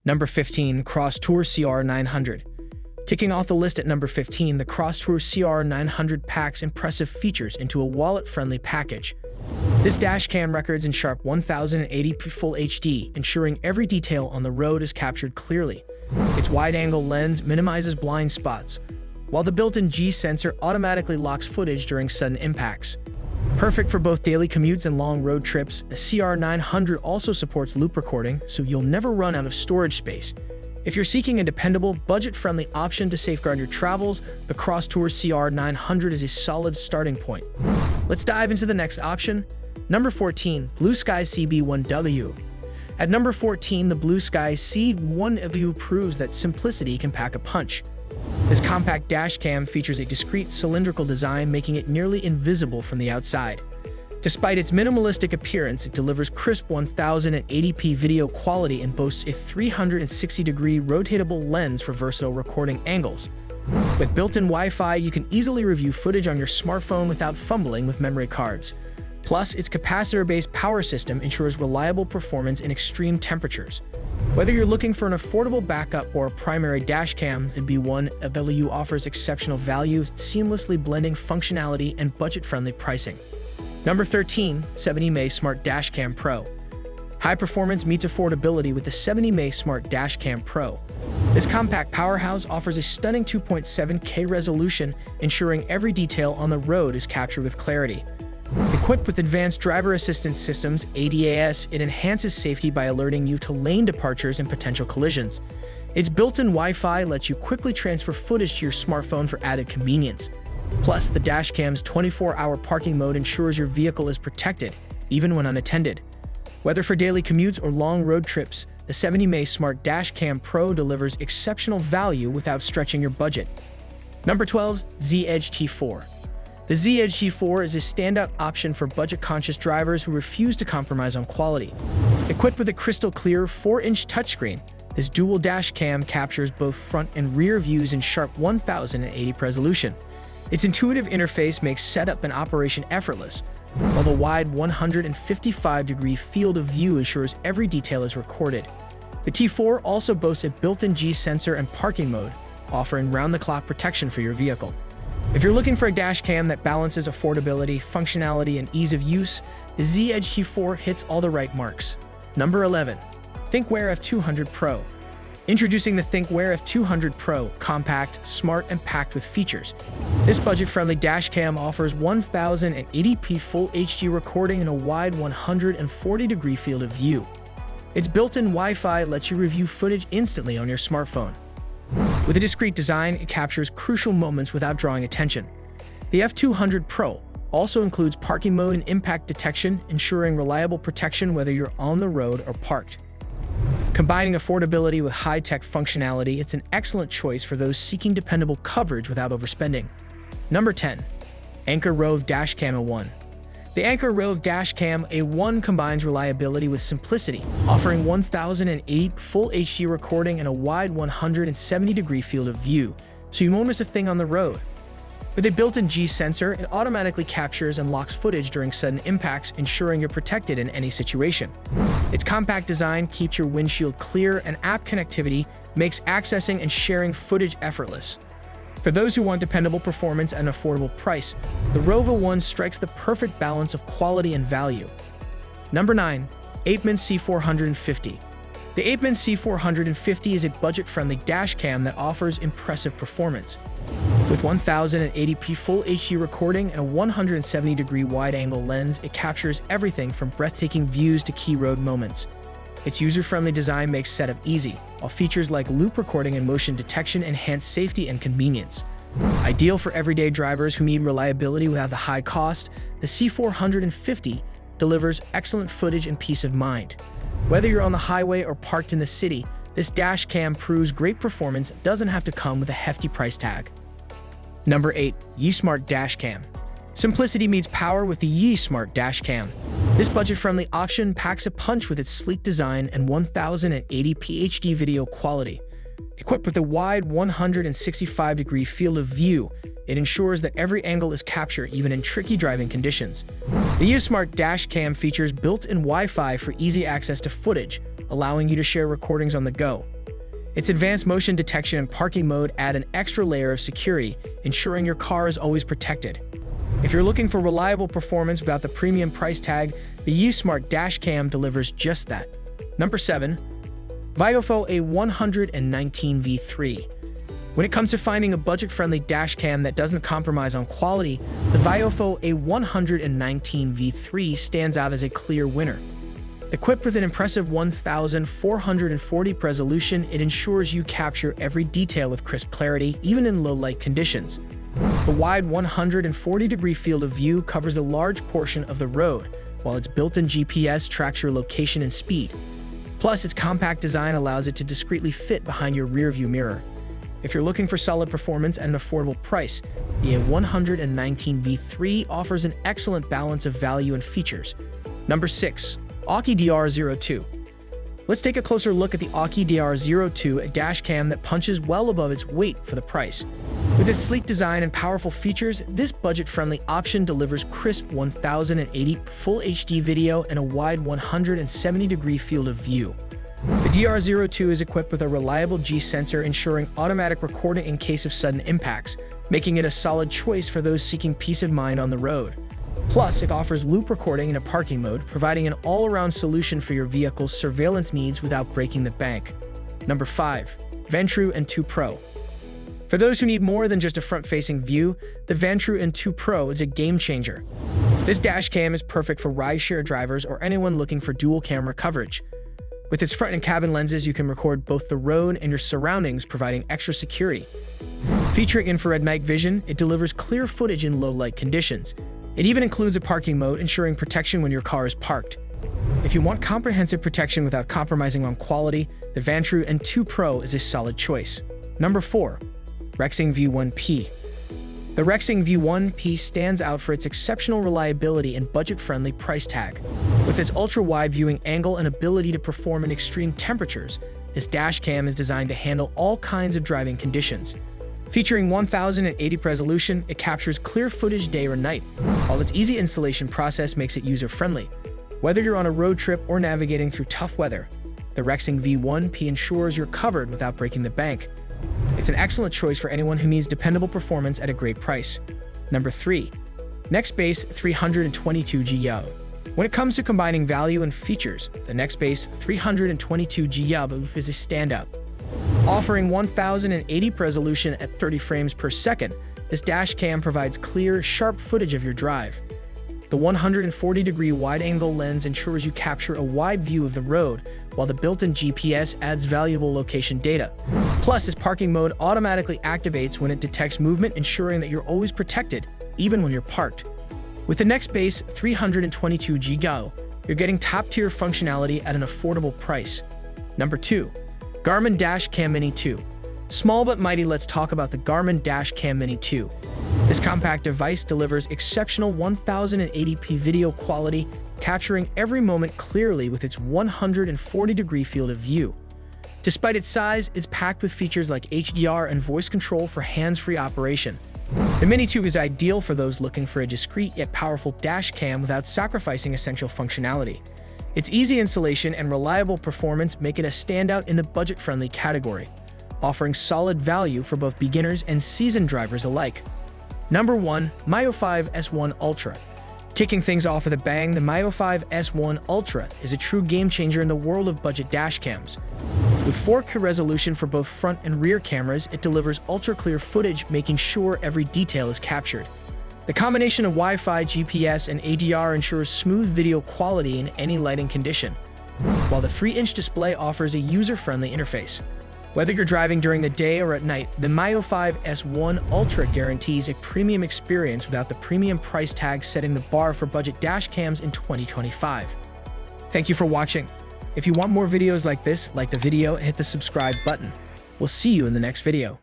Number 15. Crosstour CR900. Kicking off the list at number 15, the Crosstour CR900 packs impressive features into a wallet-friendly package. This dash cam records in sharp 1080p Full HD, ensuring every detail on the road is captured clearly. Its wide-angle lens minimizes blind spots, while the built-in G sensor automatically locks footage during sudden impacts. Perfect for both daily commutes and long road trips, the CR900 also supports loop recording, so you'll never run out of storage space. If you're seeking a dependable, budget-friendly option to safeguard your travels, the Crosstour CR900 is a solid starting point. Let's dive into the next option. Number 14. Blue Sky CB1W. At number 14, the Blue Sky CB1W proves that simplicity can pack a punch. This compact dash cam features a discreet cylindrical design, making it nearly invisible from the outside. Despite its minimalistic appearance, it delivers crisp 1080p video quality and boasts a 360-degree rotatable lens for versatile recording angles. With built-in Wi-Fi, you can easily review footage on your smartphone without fumbling with memory cards. Plus, its capacitor-based power system ensures reliable performance in extreme temperatures. Whether you're looking for an affordable backup or a primary dash cam, the B1W offers exceptional value, seamlessly blending functionality and budget-friendly pricing. Number 13. 70mm Smart Dash Cam Pro. High performance meets affordability with the 70mm Smart Dash Cam Pro. This compact powerhouse offers a stunning 2.7K resolution, ensuring every detail on the road is captured with clarity. Equipped with advanced driver assistance systems, ADAS, it enhances safety by alerting you to lane departures and potential collisions. Its built-in Wi-Fi lets you quickly transfer footage to your smartphone for added convenience. Plus, the dashcam's 24-hour parking mode ensures your vehicle is protected, even when unattended. Whether for daily commutes or long road trips, the 70mm Smart Dash Cam Pro delivers exceptional value without stretching your budget. Number 12. Z-Edge T4. The Z-Edge T4 is a standout option for budget-conscious drivers who refuse to compromise on quality. Equipped with a crystal-clear 4-inch touchscreen, this dual dash cam captures both front and rear views in sharp 1080p resolution. Its intuitive interface makes setup and operation effortless, while the wide 155-degree field of view ensures every detail is recorded. The T4 also boasts a built-in G sensor and parking mode, offering round-the-clock protection for your vehicle. If you're looking for a dash cam that balances affordability, functionality, and ease of use, the Z-Edge T4 hits all the right marks. Number 11. Thinkware F2200 Pro. Introducing the Thinkware F2200 Pro, compact, smart, and packed with features. This budget-friendly dash cam offers 1080p Full HD recording and a wide 140-degree field of view. Its built-in Wi-Fi lets you review footage instantly on your smartphone. With a discreet design, it captures crucial moments without drawing attention. The F2200 Pro also includes parking mode and impact detection, ensuring reliable protection whether you're on the road or parked. Combining affordability with high-tech functionality, it's an excellent choice for those seeking dependable coverage without overspending. Number 10. Anker Rove Dash Cam A1. The Anker Rove Dash Cam A1 combines reliability with simplicity, offering 1080p Full HD recording and a wide 170-degree field of view, so you won't miss a thing on the road. With a built-in G sensor, it automatically captures and locks footage during sudden impacts, ensuring you're protected in any situation. Its compact design keeps your windshield clear, and app connectivity makes accessing and sharing footage effortless. For those who want dependable performance at an affordable price, the Rove A1 strikes the perfect balance of quality and value. Number 9. APAN C450. The APAN C450 is a budget-friendly dash cam that offers impressive performance. With 1080p Full HD recording and a 170-degree wide-angle lens, it captures everything from breathtaking views to key road moments. Its user-friendly design makes setup easy, while features like loop recording and motion detection enhance safety and convenience. Ideal for everyday drivers who need reliability without the high cost, the C450 delivers excellent footage and peace of mind. Whether you're on the highway or parked in the city, this dash cam proves great performance doesn't have to come with a hefty price tag. Number 8. YESTER Dash Cam. Simplicity meets power with the YESTER Dash Cam. This budget-friendly option packs a punch with its sleek design and 1080p HD video quality. Equipped with a wide 165-degree field of view, it ensures that every angle is captured even in tricky driving conditions. The YESTER Dash Cam features built-in Wi-Fi for easy access to footage, allowing you to share recordings on the go. Its advanced motion detection and parking mode add an extra layer of security, ensuring your car is always protected. If you're looking for reliable performance without the premium price tag, the YESTER Dash Cam delivers just that. Number 7. Viofo A119 V3. When it comes to finding a budget-friendly dash cam that doesn't compromise on quality, the Viofo A119 V3 stands out as a clear winner. Equipped with an impressive 1440 resolution, it ensures you capture every detail with crisp clarity, even in low-light conditions. The wide 140-degree field of view covers a large portion of the road, while its built-in GPS tracks your location and speed. Plus, its compact design allows it to discreetly fit behind your rearview mirror. If you're looking for solid performance at an affordable price, the A119 V3 offers an excellent balance of value and features. Number 6. Aukey DR02. Let's take a closer look at the Aukey DR02, a dash cam that punches well above its weight for the price. With its sleek design and powerful features, this budget-friendly option delivers crisp 1080 Full HD video and a wide 170-degree field of view. The DR02 is equipped with a reliable G sensor, ensuring automatic recording in case of sudden impacts, making it a solid choice for those seeking peace of mind on the road. Plus, it offers loop recording in a parking mode, providing an all-around solution for your vehicle's surveillance needs without breaking the bank. Number 5. Vantrue N2 Pro. For those who need more than just a front-facing view, the Vantrue N2 Pro is a game-changer. This dash cam is perfect for rideshare drivers or anyone looking for dual-camera coverage. With its front and cabin lenses, you can record both the road and your surroundings, providing extra security. Featuring infrared night vision, it delivers clear footage in low-light conditions. It even includes a parking mode, ensuring protection when your car is parked. If you want comprehensive protection without compromising on quality, the Vantrue N2 Pro is a solid choice. Number 4. Rexing V1P. The Rexing V1P stands out for its exceptional reliability and budget-friendly price tag. With its ultra-wide viewing angle and ability to perform in extreme temperatures, this dash cam is designed to handle all kinds of driving conditions. Featuring 1080 resolution, it captures clear footage day or night, while its easy installation process makes it user-friendly. Whether you're on a road trip or navigating through tough weather, the Rexing V1P ensures you're covered without breaking the bank. It's an excellent choice for anyone who needs dependable performance at a great price. Number 3. Nextbase 322GW. When it comes to combining value and features, the Nextbase 322GW is a standout. Offering 1080 resolution at 30 frames per second, this dash cam provides clear, sharp footage of your drive. The 140-degree wide-angle lens ensures you capture a wide view of the road, while the built-in GPS adds valuable location data. Plus, its parking mode automatically activates when it detects movement, ensuring that you're always protected, even when you're parked. With the Nextbase 322GW, you're getting top-tier functionality at an affordable price. Number 2. Garmin Dash Cam Mini 2. Small but mighty, let's talk about the Garmin Dash Cam Mini 2. This compact device delivers exceptional 1080p video quality, capturing every moment clearly with its 140-degree field of view. Despite its size, it's packed with features like HDR and voice control for hands-free operation. The Mini 2 is ideal for those looking for a discreet yet powerful dash cam without sacrificing essential functionality. Its easy installation and reliable performance make it a standout in the budget-friendly category, offering solid value for both beginners and seasoned drivers alike. Number 1. Mio 5 S1 Ultra. Kicking things off with a bang, the Mio 5 S1 Ultra is a true game-changer in the world of budget dash cams. With 4K resolution for both front and rear cameras, it delivers ultra-clear footage, making sure every detail is captured. The combination of Wi-Fi, GPS, and ADR ensures smooth video quality in any lighting condition, while the 3-inch display offers a user-friendly interface. Whether you're driving during the day or at night, the Mio 5 S1 Ultra guarantees a premium experience without the premium price tag, setting the bar for budget dash cams in 2025. Thank you for watching. If you want more videos like this, like the video and hit the subscribe button. We'll see you in the next video.